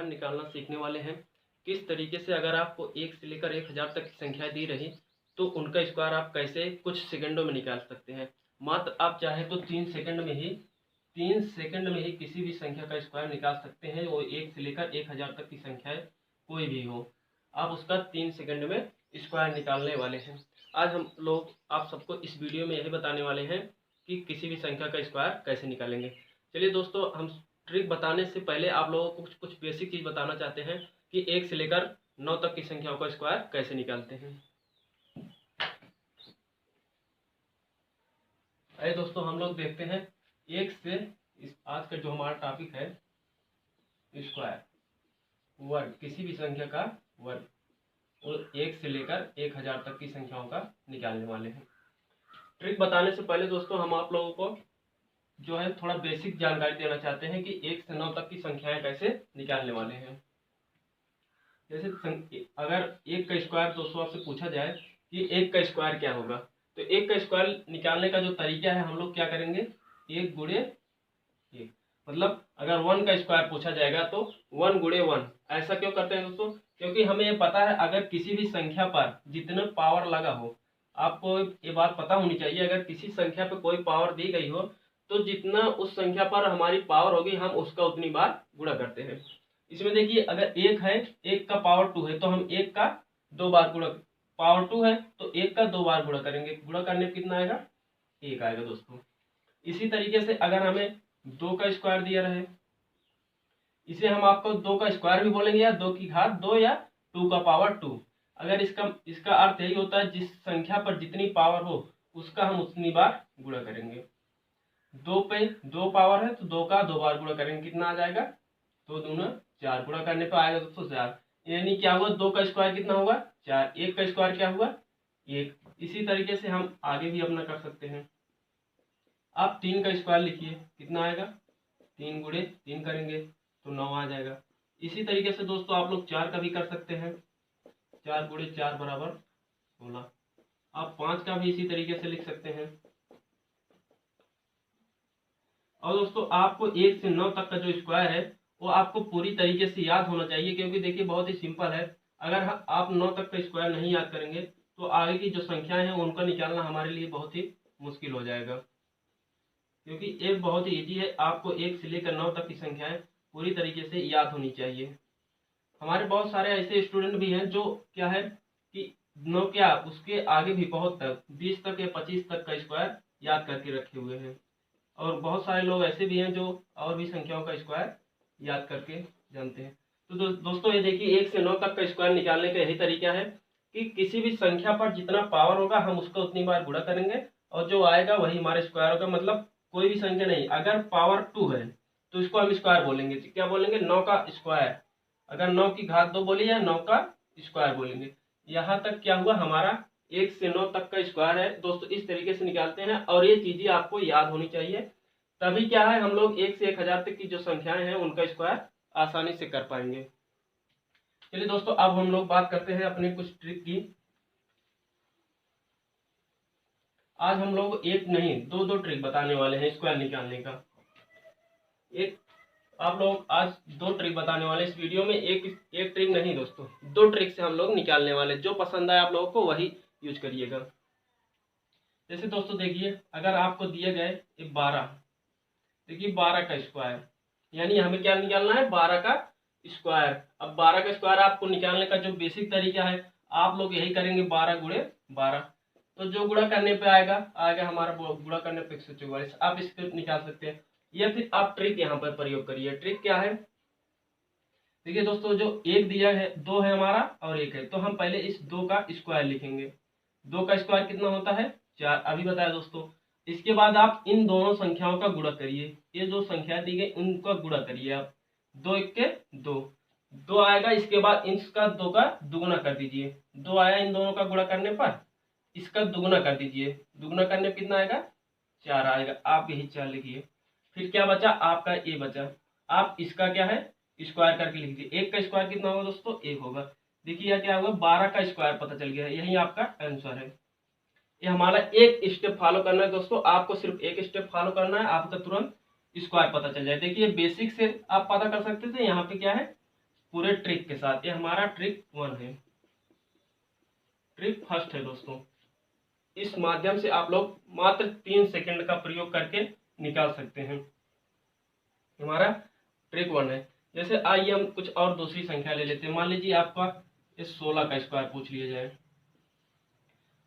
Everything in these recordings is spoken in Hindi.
स्क्वायर निकालना सीखने वाले हैं। किस तरीके से अगर आपको 1 से लेकर 1000 तक की संख्या दी रही तो उनका स्क्वायर आप कैसे कुछ सेकंडों में निकाल सकते हैं। मात्र आप चाहे तो 3 सेकंड में ही किसी भी संख्या का स्क्वायर निकाल सकते हैं। वो 1 से लेकर 1000 तक की संख्या कोई भी हो, आप उसका 3 सेकंड में स्क्वायर निकालने वाले हैं। आज हम लोग आप सबको इस वीडियो में यही बताने वाले हैं कि किसी भी संख्या का स्क्वायर कैसे निकालेंगे। चलिए दोस्तों, हम ट्रिक बताने से पहले आप लोगों को कुछ बेसिक चीज़ बताना चाहते हैं कि 1 से लेकर 9 तक की संख्याओं का स्क्वायर कैसे निकालते हैं। अरे दोस्तों, हम लोग देखते हैं 1 से आज का जो हमारा टॉपिक है स्क्वायर, वर्ग, किसी भी संख्या का वर्ग, और 1 से लेकर 1000 तक की संख्याओं का निकालने वाले हैं। ट्रिक बताने से पहले दोस्तों हम आप लोगों को जो है थोड़ा बेसिक जानकारी देना चाहते हैं कि 1 से 9 तक की संख्याएं कैसे निकालने वाले हैं। जैसे अगर 1 का स्क्वायर दोस्तों आपसे पूछा जाए कि 1 का स्क्वायर क्या होगा, तो 1 का स्क्वायर निकालने का जो तरीका है हम लोग क्या करेंगे, 1 गुणे 1, मतलब अगर 1 का स्क्वायर पूछा जाएगा तो 1 गुणे 1। ऐसा क्यों करते हैं दोस्तों, क्योंकि हमें ये पता है अगर किसी भी संख्या पर जितना पावर लगा हो, आपको ये बात पता होनी चाहिए, अगर किसी संख्या पर कोई पावर दी गई हो तो जितना उस संख्या पर हमारी पावर होगी हम उसका उतनी बार गुणा करते हैं। इसमें देखिए अगर 1 है, 1 का पावर 2 है तो हम 1 का 2 बार गुणा, पावर 2 है तो 1 का 2 बार गुणा करेंगे, गुणा करने पर कितना आएगा, 1 आएगा दोस्तों। इसी तरीके से अगर हमें 2 का स्क्वायर दिया रहे, इसे हम आपको 2 का स्क्वायर भी बोलेंगे या 2 की घात 2 या 2 का पावर 2। अगर इसका अर्थ यही होता है जिस संख्या पर जितनी पावर हो उसका हम उतनी बार गुणा करेंगे। 2 पे 2 पावर है तो 2 का 2 बार गुणा करेंगे, कितना आ जाएगा, 2 दूना 4, गुणा करने पर आएगा दोस्तों 4। यानी क्या हुआ, 2 का स्क्वायर कितना होगा, 4। 1 का स्क्वायर क्या हुआ, 1। इसी तरीके से हम आगे भी अपना कर सकते हैं। आप 3 का स्क्वायर लिखिए, कितना आएगा, 3 गुणे 3 करेंगे तो 9 आ जाएगा। इसी तरीके से दोस्तों आप लोग 4 का भी कर सकते हैं, 4 गुणे 4 बराबर 16। आप 5 का भी इसी तरीके से लिख सकते हैं। और दोस्तों आपको 1 से 9 तक का जो स्क्वायर है वो आपको पूरी तरीके से याद होना चाहिए, क्योंकि देखिए बहुत ही सिंपल है। अगर आप 9 तक का स्क्वायर नहीं याद करेंगे तो आगे की जो संख्याएं हैं उनका निकालना हमारे लिए बहुत ही मुश्किल हो जाएगा, क्योंकि एक बहुत ही ईजी है। आपको 1 से लेकर 9 तक की संख्याएं पूरी तरीके से याद होनी चाहिए। हमारे बहुत सारे ऐसे स्टूडेंट भी हैं जो क्या है कि 9 क्या उसके आगे भी बहुत तक 20 तक या 25 तक का स्क्वायर याद करके रखे हुए हैं, और बहुत सारे लोग ऐसे भी हैं जो और भी संख्याओं का स्क्वायर याद करके जानते हैं। तो दोस्तों ये देखिए 1 से 9 तक का स्क्वायर निकालने का यही तरीका है कि किसी भी संख्या पर जितना पावर होगा हम उसको उतनी बार गुणा करेंगे और जो आएगा वही हमारा स्क्वायर होगा। मतलब कोई भी संख्या नहीं, अगर पावर 2 है तो इसको हम स्क्वायर बोलेंगे, क्या बोलेंगे, 9 का स्क्वायर। अगर 9 की घात 2 बोली या 9 का स्क्वायर बोलेंगे। यहाँ तक क्या हुआ, हमारा 1 से 9 तक का स्क्वायर है दोस्तों। इस तरीके से निकालते हैं और ये चीजें आपको याद होनी चाहिए, तभी क्या है हम लोग 1 से 1000 तक की जो संख्याएं हैं उनका स्क्वायर आसानी से कर पाएंगे। चलिए दोस्तों, अब हम लोग बात करते हैं अपने कुछ ट्रिक की। आज हम लोग एक नहीं दो ट्रिक बताने वाले हैं स्क्वायर निकालने का। आप लोग आज 2 ट्रिक बताने वाले इस वीडियो में। एक ट्रिक नहीं दोस्तों, 2 ट्रिक से हम लोग निकालने वाले। जो पसंद आए आप लोगों को वही यूज करिएगा। जैसे दोस्तों देखिए अगर आपको दिए गए 12, देखिए 12 का स्क्वायर, यानी हमें क्या निकालना है, 12 का स्क्वायर। अब 12 का स्क्वायर आपको निकालने का जो बेसिक तरीका है आप लोग यही करेंगे, 12 गुणे 12। तो जो गुणा करने पे आएगा हमारा गुणा करने पे 144। आप इस पर निकाल सकते हैं, या फिर आप ट्रिक यहाँ पर प्रयोग करिए। ट्रिक क्या है, देखिए दोस्तों जो 1 दिया है, 2 है हमारा और 1 है, तो हम पहले इस 2 का स्क्वायर लिखेंगे। 2 का स्क्वायर कितना होता है, 4, अभी बताया दोस्तों। इसके बाद आप इन दोनों संख्याओं का गुणा करिए, ये जो संख्या दी गई उनका गुणा करिए आप। 2 1 के 2 आएगा। इसके बाद इसका 2 का दुगुना कर दीजिए, 2 आया इन दोनों का गुणा करने पर, इसका दुगुना कर दीजिए, दुगुना करने पर कितना आएगा, 4 आएगा। आप यही 4 लिखिए। फिर क्या बचा, आपका ये बचा। आप इसका क्या है, स्क्वायर करके लिख दीजिए। 1 का स्क्वायर कितना होगा दोस्तों, 1 होगा। देखिए यह क्या होगा, 12 का स्क्वायर पता चल गया, यही आपका आंसर है। ये हमारा एक स्टेप फॉलो करना है दोस्तों, आपको सिर्फ एक स्टेप फॉलो करना है, आपका तुरंत स्क्वायर पता चल जाए। देखिए बेसिक से आप पता कर सकते थे, यहाँ पे क्या है पूरे ट्रिक के साथ। ये हमारा ट्रिक 1 है, ट्रिक फर्स्ट है दोस्तों। इस माध्यम से आप लोग मात्र 3 सेकंड का प्रयोग करके निकाल सकते हैं। हमारा ट्रिक 1 है। जैसे आइए हम कुछ और दूसरी संख्या ले लेते हैं। मान लीजिए आपका इस 16 का स्क्वायर पूछ लिया जाए,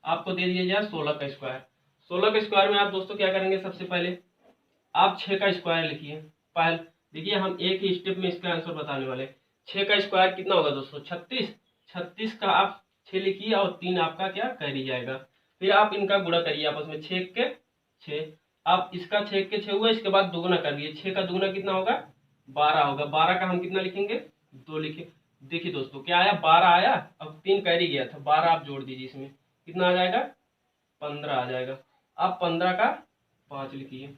आपको दे दिया जाए 16 का स्क्वायर। 16 के स्क्वायर में आप दोस्तों क्या करेंगे, सबसे पहले आप 6 का स्क्वायर लिखिए। पहले देखिए हम एक ही स्टेप में इसका आंसर बताने वाले। 6 का स्क्वायर कितना होगा दोस्तों, 36। 36 का आप 6 लिखिए और 3 आपका क्या कैरी जाएगा। फिर आप इनका गुणा करिए आपस में, 6 के 6, आप इसका 6 के 6 हुआ, इसके बाद दुगुना कर दिए। 6 का दुगुना कितना होगा, 12 होगा। 12 का हम कितना लिखेंगे, 2 लिखे। देखिए दोस्तों क्या आया, 12 आया। अब 3 कैरी गया था, 12 आप जोड़ दीजिए, इसमें कितना आ जाएगा, 15 आ जाएगा। आप 15 का 5 लिखिए।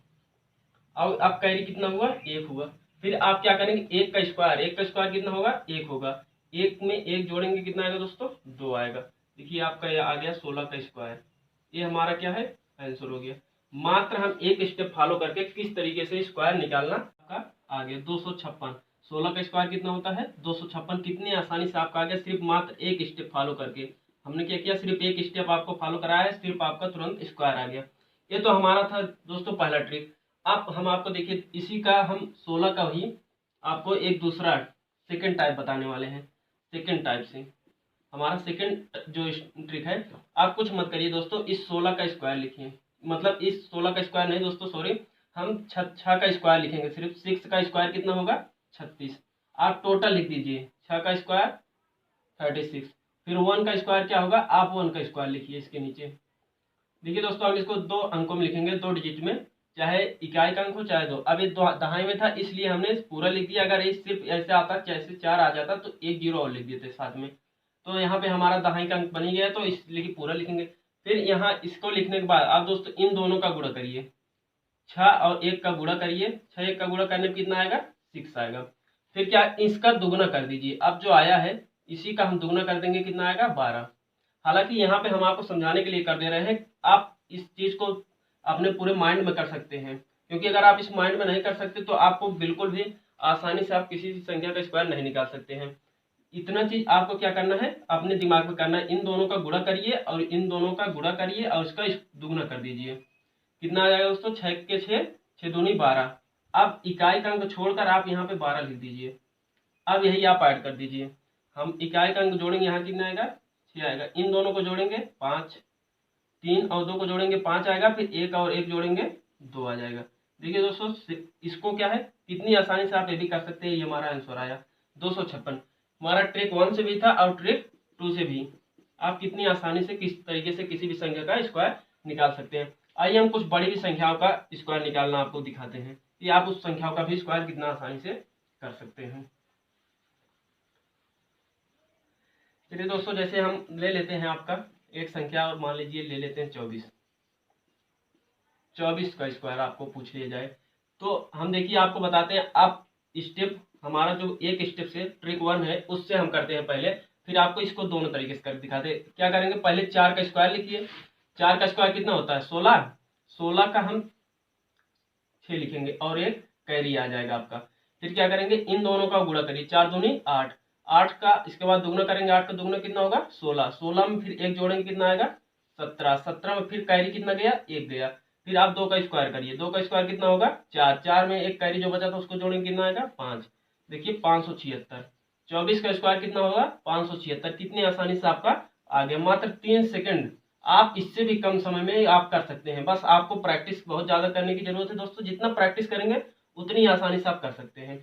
अब कैरी कितना हुआ, 1 हुआ। फिर आप क्या करेंगे, 1 का स्क्वायर, 1 का स्क्वायर कितना होगा, 1 होगा। 1 में 1 जोड़ेंगे कितना आएगा दोस्तों, 2 आएगा। देखिए आपका ये आ गया 16 का स्क्वायर। ये हमारा क्या है, आंसर हो गया। मात्र हम एक स्टेप फॉलो करके किस तरीके से स्क्वायर निकालना आपका आ गया। 256, 16 का स्क्वायर कितना होता है, 256। कितनी आसानी से आपका आ गया, सिर्फ मात्र एक स्टेप फॉलो करके। हमने क्या किया, सिर्फ एक स्टेप आपको फॉलो कराया है, सिर्फ आपका तुरंत स्क्वायर आ गया। ये तो हमारा था दोस्तों पहला ट्रिक। अब हम आपको देखिए इसी का हम 16 का ही आपको एक दूसरा सेकंड टाइप बताने वाले हैं। सेकंड टाइप से हमारा सेकंड जो ट्रिक है, आप कुछ मत करिए दोस्तों, इस 16 का स्क्वायर लिखिए। मतलब इस 16 का स्क्वायर नहीं दोस्तों, सॉरी, हम 6 का स्क्वायर लिखेंगे। सिर्फ 6 का स्क्वायर कितना होगा, 36। आप टोटल लिख दीजिए, 6 का स्क्वायर 36। फिर 1 का स्क्वायर क्या होगा, आप 1 का स्क्वायर लिखिए इसके नीचे। देखिए दोस्तों हम इसको 2 अंकों में लिखेंगे, 2 डिजिट में, चाहे इकाई का अंक हो चाहे 2। अब ये दहाई में था इसलिए हमने पूरा लिख दिया। अगर ये सिर्फ ऐसे आता, जैसे 4 आ जाता, तो एक 0 और लिख देते साथ में। तो यहाँ पे हमारा दहाई का अंक बन गया, तो इसलिए पूरा लिखेंगे। फिर यहाँ इसको लिखने के बाद आप दोस्तों इन दोनों का गुणा करिए। 6 और 1 का गुणा करिए। 6 1 का गुणा करने में कितना आएगा, 6 आएगा। फिर क्या, इसका दुगुना कर दीजिए। अब जो आया है इसी का हम दुगुना कर देंगे, कितना आएगा, 12। हालांकि यहाँ पे हम आपको समझाने के लिए कर दे रहे हैं, आप इस चीज को अपने पूरे माइंड में कर सकते हैं। क्योंकि अगर आप इस माइंड में नहीं कर सकते तो आपको बिल्कुल भी आसानी से आप किसी संख्या का स्क्वायर नहीं निकाल सकते हैं। इतना चीज आपको क्या करना है, अपने दिमाग में करना है। इन दोनों का गुणा करिए और इन दोनों का गुणा करिए और इसका दुगुना कर दीजिए। कितना आ जाएगा दोस्तों, 6 के 6, 6 दूनी 12। अब इकाई का अंक छोड़कर आप यहाँ पे 12 लिख दीजिए। अब यही आप ऐड कर दीजिए। हम इकाई का अंक जोड़ेंगे, यहाँ कितना आएगा, 6 आएगा। इन दोनों को जोड़ेंगे 5, 3 और 2 को जोड़ेंगे 5 आएगा। फिर 1 और 1 जोड़ेंगे 2 आ जाएगा। देखिए दोस्तों इसको क्या है, कितनी आसानी से आप ये भी कर सकते हैं। ये हमारा आंसर आया 256। हमारा ट्रिक 1 से भी था और ट्रिक 2 से भी। आप कितनी आसानी से किस तरीके से किसी भी संख्या का स्क्वायर निकाल सकते हैं। आइए हम कुछ बड़ी भी संख्याओं का स्क्वायर निकालना आपको दिखाते हैं कि आप उस संख्याओं का भी स्क्वायर कितना आसानी से कर सकते हैं। चलिए दोस्तों, जैसे हम ले लेते हैं आपका एक संख्या और मान लीजिए ले लेते हैं 24। 24 का स्क्वायर आपको पूछ लिया जाए तो हम देखिए आपको बताते हैं। आप स्टेप हमारा जो एक स्टेप से ट्रिक 1 है उससे हम करते हैं पहले, फिर आपको इसको दोनों तरीके से कर दिखाते हैं। क्या करेंगे, पहले 4 का स्क्वायर लिखिए। 4 का स्क्वायर कितना होता है, 16। 16 का हम 6 लिखेंगे और एक कैरी आ जाएगा आपका। फिर क्या करेंगे, इन दोनों का गुणा करिए। 4 दूनी 8, 8 का इसके बाद दुगुना करेंगे। 8 का दुगुना कितना होगा, 16। 16 में फिर 1 जोड़ेंगे, कितना आएगा, 17। 17 में फिर कैरी कितना गया, 1 गया। फिर आप 2 का स्क्वायर करिए। 2 का स्क्वायर कितना होगा, 4। 4 में एक कैरी जो बचा था उसको जोड़ेंगे, कितना आएगा, 5। देखिए 576। 24 का स्क्वायर कितना होगा, 576। कितनी आसानी से आपका आ गया, मात्र 3 सेकंड। आप इससे भी कम समय में आप कर सकते हैं। बस आपको प्रैक्टिस बहुत ज्यादा करने की जरूरत है दोस्तों। जितना प्रैक्टिस करेंगे उतनी आसानी से आप कर सकते हैं।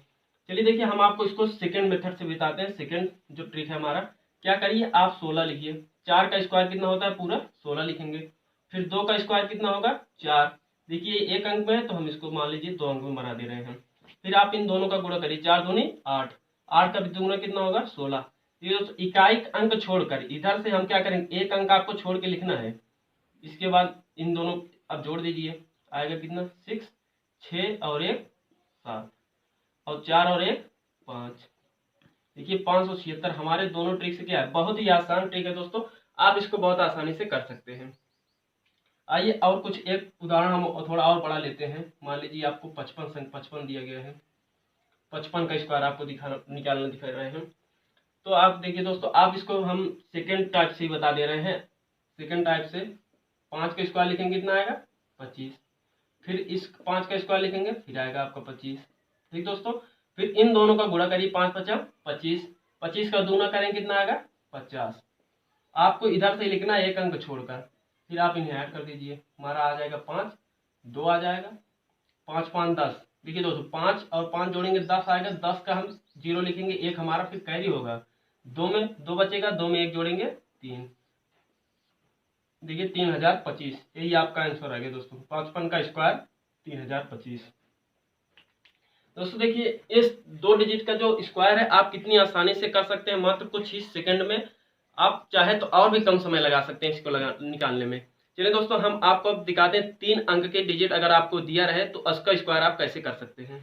चलिए देखिए हम आपको इसको सेकंड मेथड से बताते हैं। सेकंड जो ट्रिक है हमारा, क्या करिए, आप 16 लिखिए। 4 का स्क्वायर कितना होता है, पूरा 16 लिखेंगे। फिर 2 का स्क्वायर कितना होगा, 4। देखिए एक अंक में है तो हम इसको मान लीजिए 2 अंक में बना दे रहे हैं। फिर आप इन दोनों का गुणा करिए। 4 दूनी 8, 8 का भी दुगुना कितना होगा, 16। ये इकाई अंक छोड़कर इधर से हम क्या करेंगे, एक अंक आपको छोड़ के लिखना है। इसके बाद इन दोनों अब जोड़ दीजिए, आएगा कितना, 6, 6 और 1 7 और 4 और 1 5। देखिए 576। हमारे दोनों ट्रिक से क्या है, बहुत ही आसान ट्रिक है दोस्तों। आप इसको बहुत आसानी से कर सकते हैं। आइए और कुछ एक उदाहरण हम थोड़ा और बड़ा लेते हैं। मान लीजिए आपको 55 दिया गया है। 55 का स्क्वायर आपको निकालना दिखा रहे हैं। तो आप देखिए दोस्तों, आप इसको हम सेकेंड टाइप से ही बता दे रहे हैं। सेकेंड टाइप से 5 का स्क्वायर लिखेंगे कितना आएगा 25, फिर इस 5 का स्क्वायर लिखेंगे फिर आएगा आपका 25। ठीक दोस्तों, फिर इन दोनों का गुणा करिए, 5 5 25, 25 का दूना करेंगे कितना आएगा 50। आपको इधर से लिखना है एक अंक छोड़कर, फिर आप इन्हें ऐड कर दीजिए, हमारा आ जाएगा 5, 2 आ जाएगा, 5 5 10। देखिए दोस्तों 5 और 5 जोड़ेंगे 10 आएगा, 10 का हम 0 लिखेंगे, एक हमारा फिर कैरी होगा, 2 में 2 बचेगा, 2 में 1 जोड़ेंगे 3। देखिए 3025, यही आपका आंसर आ गया दोस्तों, 55 का स्क्वायर 3025। दोस्तों देखिए इस 2 डिजिट का जो स्क्वायर है आप कितनी आसानी से कर सकते हैं, मात्र कुछ ही सेकंड में। आप चाहे तो और भी कम समय लगा सकते हैं इसको निकालने में। चलिए दोस्तों हम आपको अब दिखाते हैं 3 अंक के डिजिट अगर आपको दिया रहे तो उसका स्क्वायर आप कैसे कर सकते हैं।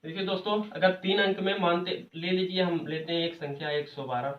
देखिए दोस्तों अगर 3 अंक में मानते ले लीजिए, हम लेते हैं एक संख्या 112,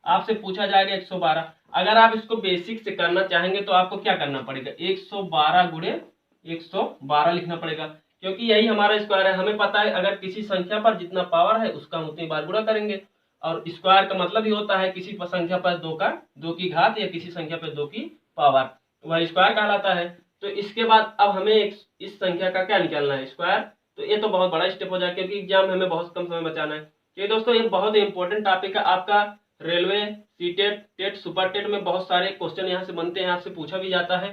आपसे पूछा जाएगा 112। अगर आप इसको बेसिक से करना चाहेंगे तो आपको क्या करना पड़ेगा, 112 गुणे 112 लिखना पड़ेगा, क्योंकि यही हमारा स्क्वायर है। हमें पता है अगर किसी संख्या पर जितना पावर है उसका हम उतनी बार गुणा करेंगे, और स्क्वायर का मतलब ही होता है किसी संख्या पर 2 की घात या किसी संख्या पर 2 की पावर, वह स्क्वायर कहलाता है। तो इसके बाद अब हमें इस संख्या का क्या निकालना है स्क्वायर। तो ये तो बहुत बड़ा स्टेप हो जाए, क्योंकि एग्जाम में हमें बहुत कम समय बचाना है। ये दोस्तों ये बहुत ही इंपॉर्टेंट टॉपिक है आपका, railway CTET TET super TET में बहुत सारे क्वेश्चन यहाँ से बनते हैं, आपसे पूछा भी जाता है।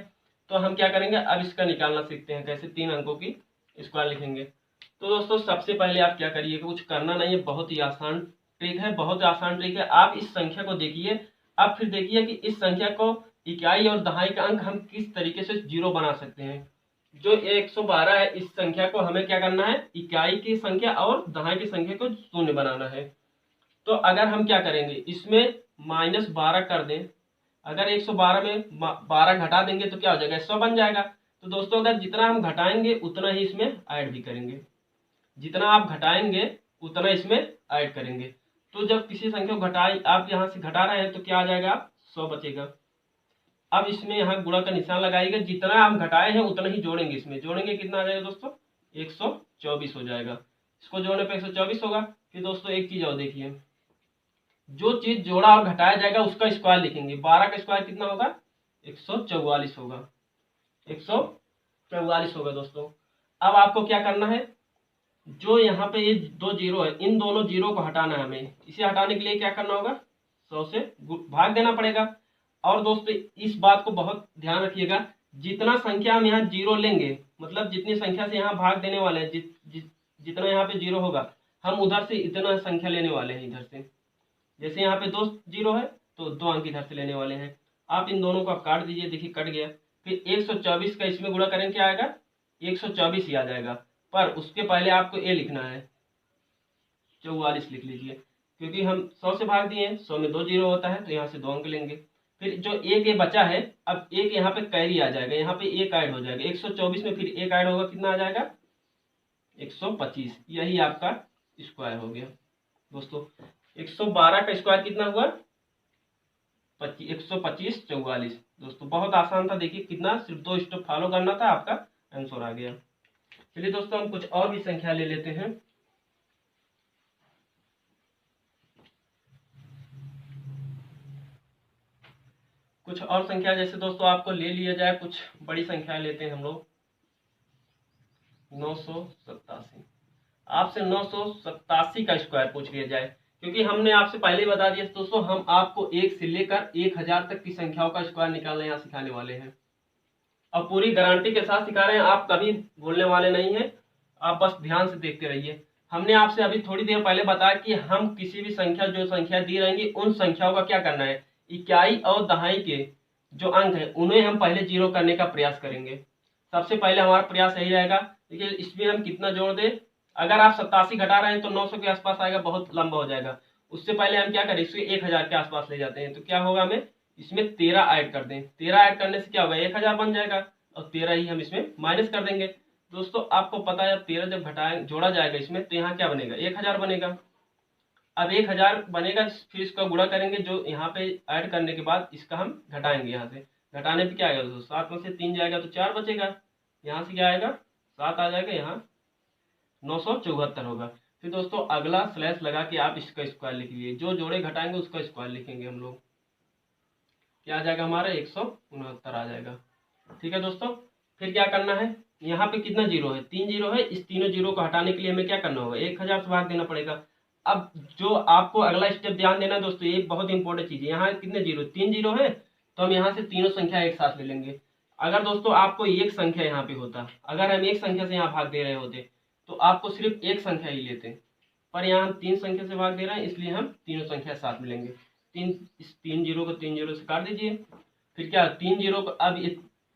तो हम क्या करेंगे अब इसका निकालना सीखते हैं, कैसे 3 अंकों की स्क्वायर लिखेंगे। तो दोस्तों सबसे पहले आप क्या करिए, कुछ करना नहीं है, बहुत ही आसान ट्रिक है, बहुत आसान ट्रिक है। आप इस संख्या को देखिए, अब फिर देखिए कि इस संख्या को इकाई और दहाई का अंक हम किस तरीके से 0 बना सकते हैं। जो 112 है इस संख्या को हमें क्या करना है, इकाई की संख्या और दहाई की संख्या को 0 बनाना है। तो अगर हम क्या करेंगे इसमें -12 कर दें, अगर 112 में 12 घटा देंगे तो क्या हो जाएगा 100 बन जाएगा। तो दोस्तों अगर जितना हम घटाएंगे उतना ही इसमें ऐड भी करेंगे, जितना आप घटाएंगे उतना इसमें ऐड करेंगे। तो जब किसी संख्या को घटाए आप यहाँ से घटा रहे हैं तो क्या आ जाएगा 100 बचेगा। अब इसमें यहाँ गुणा का निशान लगाइएगा, जितना हम घटाए हैं उतना ही जोड़ेंगे, इसमें जोड़ेंगे कितना आ जाएगा दोस्तों 124 हो जाएगा। इसको जोड़ने पे 124 होगा। फिर दोस्तों एक चीज और देखिए, जो चीज जोड़ा और घटाया जाएगा उसका स्क्वायर लिखेंगे। 12 का स्क्वायर कितना होगा 144 होगा, 144 होगा दोस्तों। अब आपको क्या करना है, जो यहाँ पे ये 2 जीरो है इन दोनों जीरो को हटाना है हमें। इसे हटाने के लिए क्या करना होगा 100 से भाग देना पड़ेगा। और दोस्तों इस बात को बहुत ध्यान रखिएगा, जितना संख्या हम यहाँ जीरो लेंगे, मतलब जितनी संख्या से यहाँ भाग देने वाले हैं, जितना यहाँ पे जीरो होगा हम उधर से इतना संख्या लेने वाले हैं इधर से। जैसे यहाँ पे 2 जीरो है तो 2 अंक इधर से लेने वाले हैं। आप इन दोनों को आप काट दीजिए, देखिए कट गया। फिर 124 का इसमें गुणा करें क्या आएगा 124 ही आ जाएगा, पर उसके पहले आपको ए लिखना है 44 लिख लीजिए, क्योंकि हम 100 से भाग दिए हैं, 100 में 2 जीरो होता है तो यहाँ से 2 अंक लेंगे। फिर जो एक ये बचा है, अब एक यहाँ पे कैरी आ जाएगा, यहाँ पे एक ऐड हो जाएगा, 124 में फिर एक ऐड होगा कितना आ जाएगा 125। यही आपका स्क्वायर हो गया दोस्तों। 112 का स्क्वायर कितना हुआ 125 44। दोस्तों बहुत आसान था, देखिए कितना, सिर्फ 2 स्टेप फॉलो करना था, आपका आंसर आ गया। चलिए दोस्तों हम कुछ और भी संख्या ले लेते हैं। कुछ और संख्या जैसे दोस्तों आपको ले लिया जाए, कुछ बड़ी संख्या लेते हैं हम लोग। 987, आपसे 987 का स्क्वायर पूछ लिया जाए, क्योंकि हमने आपसे पहले ही बता दिया दोस्तों हम आपको 1 से लेकर 1000 तक की संख्याओं का स्क्वायर निकालना यहाँ सिखाने वाले हैं। अब पूरी गारंटी के साथ सिखा रहे हैं, आप कभी भूलने वाले नहीं हैं, आप बस ध्यान से देखते रहिए। हमने आपसे अभी थोड़ी देर पहले बताया कि हम किसी भी संख्या, जो संख्या दी रहेंगी उन संख्याओं का क्या करना है, इकाई और दहाई के जो अंक है उन्हें हम पहले 0 करने का प्रयास करेंगे। सबसे पहले हमारा प्रयास यही रहेगा। देखिए इसमें हम कितना जोड़ दें, अगर आप 87 घटा रहे हैं तो 900 के आसपास आएगा, बहुत लंबा हो जाएगा। उससे पहले हम क्या करें, इसको 1000 के आसपास ले जाते हैं, तो क्या होगा हमें इसमें 13 ऐड कर दें। 13 ऐड करने से क्या होगा 1000 बन जाएगा, और 13 ही हम इसमें माइनस कर देंगे। दोस्तों आपको पता है 13 जब घटाए जोड़ा जाएगा इसमें तो यहाँ क्या बनेगा 1000 बनेगा। अब 1000 बनेगा, फिर इसका गुणा करेंगे, जो यहाँ पे ऐड करने के बाद इसका हम घटाएंगे। यहाँ से घटाने पे क्या आएगा दोस्तों, 7 में से 3 जाएगा तो 4 बचेगा, यहाँ से क्या आएगा 7 आ जाएगा, यहाँ 974 होगा। फिर दोस्तों अगला स्लैश लगा के आप इसका स्क्वायर लिख लीजिए, जो जोड़े घटाएंगे उसका स्क्वायर लिखेंगे हम लोग, क्या आ जाएगा हमारा 169 आ जाएगा। ठीक है दोस्तों, फिर क्या करना है, यहाँ पे कितना जीरो है, 3 जीरो है, इस तीनों जीरो को हटाने के लिए हमें क्या करना होगा, 1000 से भाग देना पड़ेगा। अब जो आपको अगला स्टेप ध्यान देना दोस्तों, ये बहुत इंपॉर्टेंट चीज है, यहाँ कितने जीरो, 3 जीरो है, तो हम यहाँ से तीनों संख्या एक साथ ले लेंगे। अगर दोस्तों आपको एक संख्या यहाँ पे होता, अगर हम एक संख्या से यहाँ भाग दे रहे होते तो आपको सिर्फ एक संख्या ही लेते, पर यहाँ हम 3 संख्या से भाग दे रहे हैं, इसलिए हम तीनों संख्या साथ मिलेंगे। इस 3 जीरो को 3 जीरो से काट दीजिए, फिर क्या 3 जीरो को, अब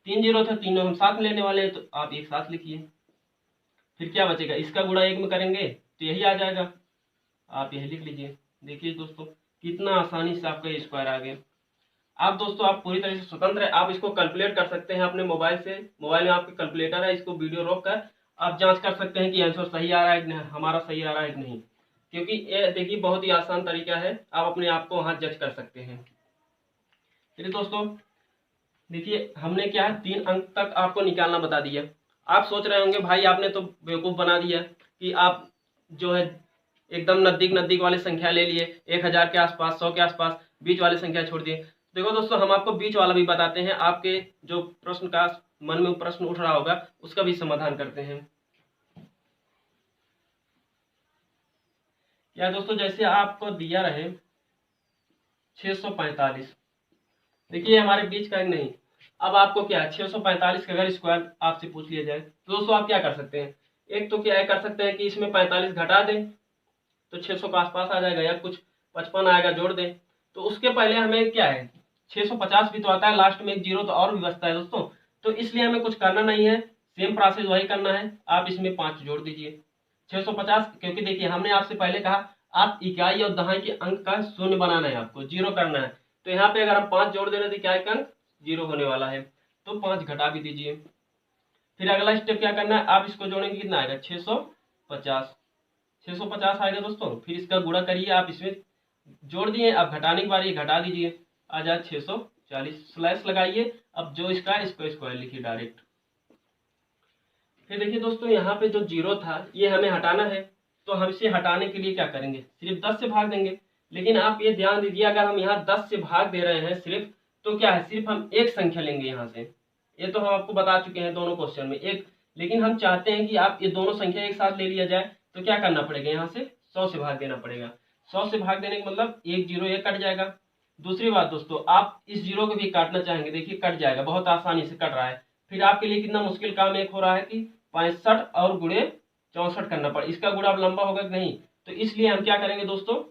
3 जीरो था, तीनों हम साथ में लेने वाले हैं, तो आप एक साथ लिखिए। फिर क्या बचेगा, इसका गुणा 1 में करेंगे तो यही आ जाएगा, आप यही लिख लीजिए। देखिए दोस्तों कितना आसानी से आपका स्क्वायर आ गया। आप दोस्तों आप पूरी तरह से स्वतंत्र है, आप इसको कैलकुलेट कर सकते हैं अपने मोबाइल से, मोबाइल में आपके कैलकुलेटर है, इसको वीडियो रोक कर आप जांच कर सकते हैं कि आंसर सही आ रहा है कि नहीं, हमारा सही आ रहा है कि नहीं, क्योंकि ये देखिए बहुत ही आसान तरीका है, आप अपने आप को वहाँ जज कर सकते हैं। चलिए दोस्तों देखिए हमने क्या है 3 अंक तक आपको निकालना बता दिया। आप सोच रहे होंगे भाई आपने तो बेवकूफ़ बना दिया कि आप जो है एकदम नज़दीक नज़दीक वाली संख्या ले लिए, 1000 के आसपास, 100 के आसपास, बीच वाली संख्या छोड़ दिए। देखो दोस्तों हम आपको बीच वाला भी बताते हैं, आपके जो प्रश्न का मन में प्रश्न उठ रहा होगा उसका भी समाधान करते हैं। क्या दोस्तों, जैसे आपको दिया रहे 645, देखिए हमारे बीच का नहीं, अब आपको क्या 645 का अगर स्क्वायर आपसे पूछ लिया जाए तो दोस्तों आप क्या कर सकते हैं, एक तो क्या कर सकते हैं कि इसमें 45 घटा दें तो 600 के आसपास आ जाएगा, या कुछ 55 आएगा जोड़ दें। तो उसके पहले हमें क्या है 650 भी तो आता है, लास्ट में एक जीरो तो और भी बचता है दोस्तों, तो इसलिए हमें कुछ करना नहीं है, सेम प्रोसेस वही करना है, आप इसमें 5 जोड़ दीजिए 650, क्योंकि देखिए हमने आपसे पहले कहा आप इकाई और दहाई के अंक का शून्य बनाना है, आपको जीरो करना है, तो यहाँ पे अगर हम 5 जोड़ दे रहे तो इकाई का अंक जीरो होने वाला है, तो 5 घटा भी दीजिए। फिर अगला स्टेप क्या करना है, आप इसको जोड़ेंगे कितना आएगा 650 आएगा दोस्तों, फिर इसका गुणा करिए, आप इसमें जोड़ दिए, अब घटाने के बाद ये घटा दीजिए, आ जाए 640, स्लैश लगाइए, अब जो इसका इसको स्क्वायर लिखिए डायरेक्ट। फिर देखिए दोस्तों यहाँ पे जो जीरो था ये हमें हटाना है, तो हम इसे हटाने के लिए क्या करेंगे, सिर्फ 10 से भाग देंगे। लेकिन आप ये ध्यान दीजिए अगर हम यहाँ 10 से भाग दे रहे हैं सिर्फ, तो क्या है सिर्फ हम एक संख्या लेंगे यहाँ से, ये तो हम आपको बता चुके हैं दोनों क्वेश्चन में एक, लेकिन हम चाहते हैं कि आप ये दोनों संख्या एक साथ ले लिया जाए, तो क्या करना पड़ेगा, यहाँ से 100 से भाग देना पड़ेगा। 100 से भाग देने का मतलब एक जीरो ये कट जाएगा। दूसरी बात दोस्तों आप इस जीरो को भी काटना चाहेंगे, देखिए कट जाएगा, बहुत आसानी से कट रहा है। फिर आपके लिए कितना मुश्किल काम एक हो रहा है कि 65 और गुणे 64 करना पड़े, इसका गुणा अब लंबा होगा कि नहीं, तो इसलिए हम क्या करेंगे दोस्तों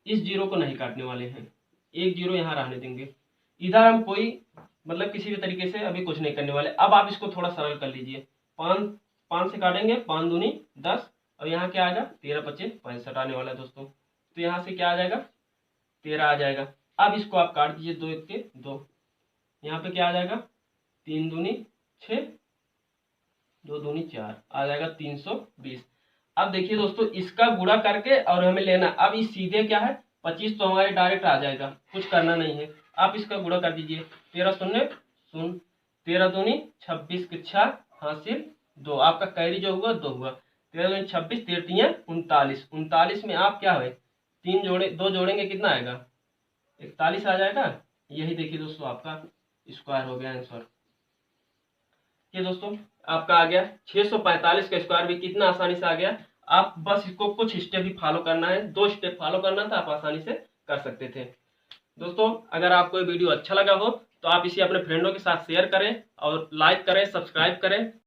इस जीरो को नहीं काटने वाले हैं, एक जीरो यहाँ रहने देंगे, इधर हम कोई मतलब किसी भी तरीके से अभी कुछ नहीं करने वाले। अब आप इसको थोड़ा सरल कर लीजिए, 5 से काटेंगे, 5 दूनी 10, और यहाँ क्या आएगा 13 25 65 आने वाला है दोस्तों, तो यहाँ से क्या आ जाएगा 13 आ जाएगा। अब इसको आप काट दीजिए, 2 1 के 2, यहाँ पे क्या आ जाएगा 3 दूनी 6, 2 दूनी 4 आ जाएगा 320। अब देखिए दोस्तों इसका गुणा करके और हमें लेना, अब इस सीधे क्या है 25 तो हमारे डायरेक्ट आ जाएगा, कुछ करना नहीं है। आप इसका गुणा कर दीजिए, 13 शून्य शून्य, 13 दूनी 26 के 6 हासिल 2, आपका कैरी जो हुआ 2 हुआ, 13 दूनी 26, 13 39, 39 में आप क्या हुए 3 जोड़े 2 जोड़ेंगे कितना आएगा 41 आ जाएगा। यही देखिए दोस्तों आपका स्क्वायर हो गया आंसर। ये दोस्तों आपका आ गया 645 का स्क्वायर भी कितना आसानी से आ गया। आप बस इसको कुछ स्टेप ही फॉलो करना है, 2 स्टेप फॉलो करना था, आप आसानी से कर सकते थे। दोस्तों अगर आपको ये वीडियो अच्छा लगा हो तो आप इसे अपने फ्रेंडों के साथ शेयर करें और लाइक करें, सब्सक्राइब करें।